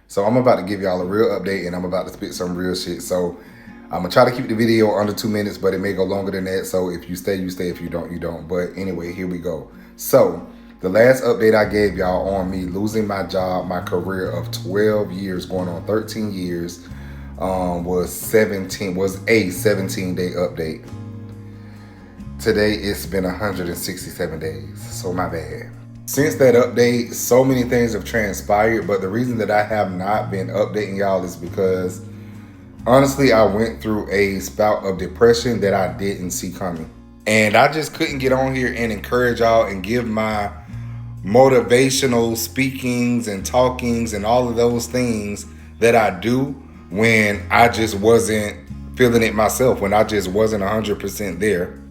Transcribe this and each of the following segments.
So I'm about to give y'all a real update and I'm about to spit some real shit. So I'm gonna try to keep the video under 2 minutes, but it may go longer than that. So if you stay, you stay. If you don't, you don't. But anyway, here we go. So the last update I gave y'all on me losing my job, my career of 12 years, going on 13 years, was a 17-day update. Today it's been 167 days, so my bad. Since that update, so many things have transpired, but the reason that I have not been updating y'all is because honestly, I went through a spout of depression that I didn't see coming. And I just couldn't get on here and encourage y'all and give my motivational speakings and talkings and all of those things that I do when I just wasn't feeling it myself, when I just wasn't 100% there.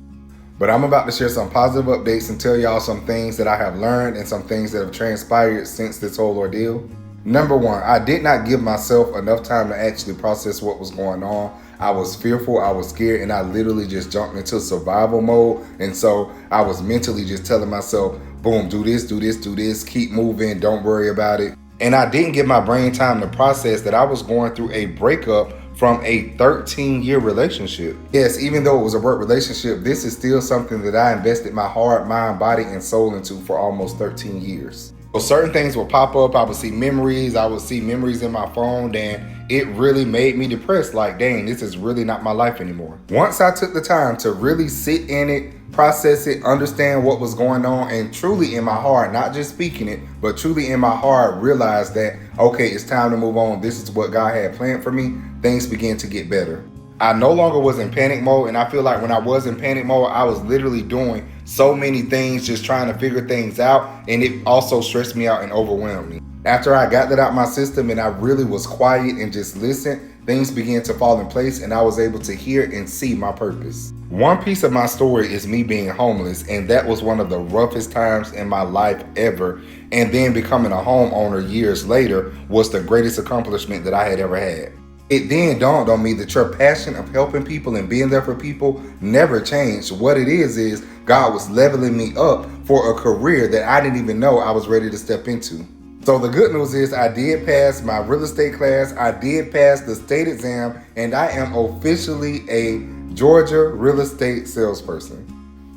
But I'm about to share some positive updates and tell y'all some things that I have learned and some things that have transpired since this whole ordeal. Number one, I did not give myself enough time to actually process what was going on. I was fearful, I was scared, and I literally just jumped into survival mode. And so I was mentally just telling myself, boom, do this, do this, do this, keep moving, don't worry about it. And I didn't give my brain time to process that I was going through a breakup from a 13-year relationship. Yes, even though it was a work relationship, this is still something that I invested my heart, mind, body, and soul into for almost 13 years. So certain things would pop up, I would see memories in my phone, and it really made me depressed. Like, dang, this is really not my life anymore. Once I took the time to really sit in it, process it, understand what was going on, and truly in my heart, not just speaking it, but truly in my heart, realize that, okay, it's time to move on. This is what God had planned for me. Things began to get better. I no longer was in panic mode, and I feel like when I was in panic mode, I was literally doing so many things, just trying to figure things out, and it also stressed me out and overwhelmed me. After I got that out my system and I really was quiet and just listened, things began to fall in place and I was able to hear and see my purpose. One piece of my story is me being homeless, and that was one of the roughest times in my life ever. And then becoming a homeowner years later was the greatest accomplishment that I had ever had. It then dawned on me that your passion of helping people and being there for people never changed. What it is God was leveling me up for a career that I didn't even know I was ready to step into. So the good news is I did pass my real estate class, I did pass the state exam, and I am officially a Georgia real estate salesperson.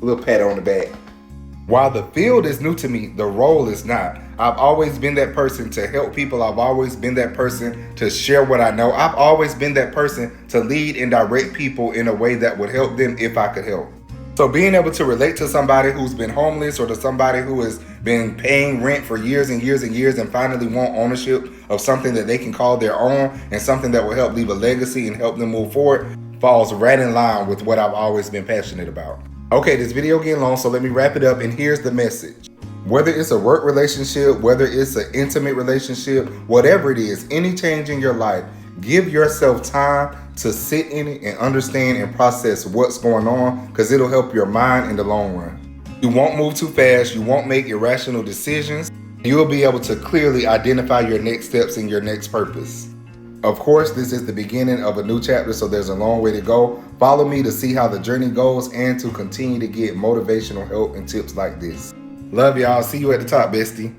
A little pat on the back. While the field is new to me, the role is not. I've always been that person to help people. I've always been that person to share what I know. I've always been that person to lead and direct people in a way that would help them if I could help. So being able to relate to somebody who's been homeless or to somebody who has been paying rent for years and years and years and finally want ownership of something that they can call their own and something that will help leave a legacy and help them move forward falls right in line with what I've always been passionate about. Okay, this video getting long, so let me wrap it up, and here's the message. Whether it's a work relationship, whether it's an intimate relationship, whatever it is, any change in your life, give yourself time to sit in it and understand and process what's going on, because it'll help your mind in the long run. You won't move too fast, you won't make irrational decisions, you'll be able to clearly identify your next steps and your next purpose. Of course, this is the beginning of a new chapter, so there's a long way to go. Follow me to see how the journey goes and to continue to get motivational help and tips like this. Love y'all. See you at the top, bestie.